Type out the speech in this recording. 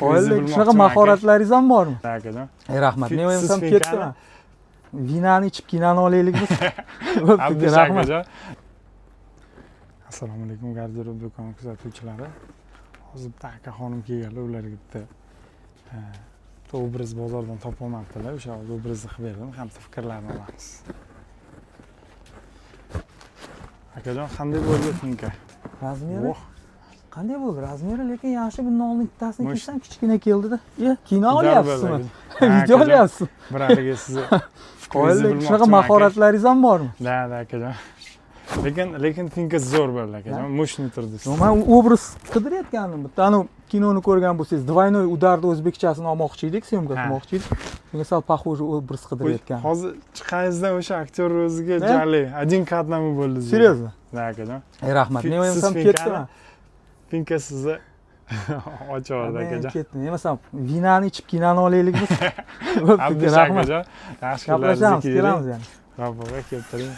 Qo'yildi. Shunaqa mahoratlaringiz ham bormi? Akajon. Rahmat. Men Siz ham finkani? ketdim. Vinani ichib kinoni olaylik biz. Bo'pti, rahmat. Akajon. Assalomu alaykum garderob do'koni kuzatuvchilari. Hozir bitta aka xonim kelganlar, ularga bitta obraz bozordan topolmabdilar. O'sha obrazni qilib berdim, hamda fikrlarini olamiz. Akajon, qanday bo'ldi finka? Razmeri qanday bo'ldi? Razmeri lekin yaxshi. Bundan oldin bittasini kiysam kichkina keldida. Kino olyapsizmi? Video olyapsiz. Biraliga sizni Qo'yildi. Shunaqa mahoratlaringiz ham bormi? Da, akajon. Lekin finka zo'r bo'ldi akajon. Mushni turdi. Men obraz qidirayotgandim. Bitta kinoni ko'rgan bo'lsangiz, двойной ударni o'zbekchasini olmoqchi edik, syomka qilmoqchi edik. Shunga sal похожий obraz qidirayotgandim. Hozir chiqqaningizda o'sha aktyor o'ziga jali, один kadnami bo'ldi. Серьезно? Da, akajon. Rahmat. Men ham ketdim. Finka sizni ochyordi akajon. Ketdim. Emasam vinani ichib kinoni olaylik biz. Bo'pti, rahmat. Yaxshi gaplashamiz, kelamiz yana. Rahmat, keltiring.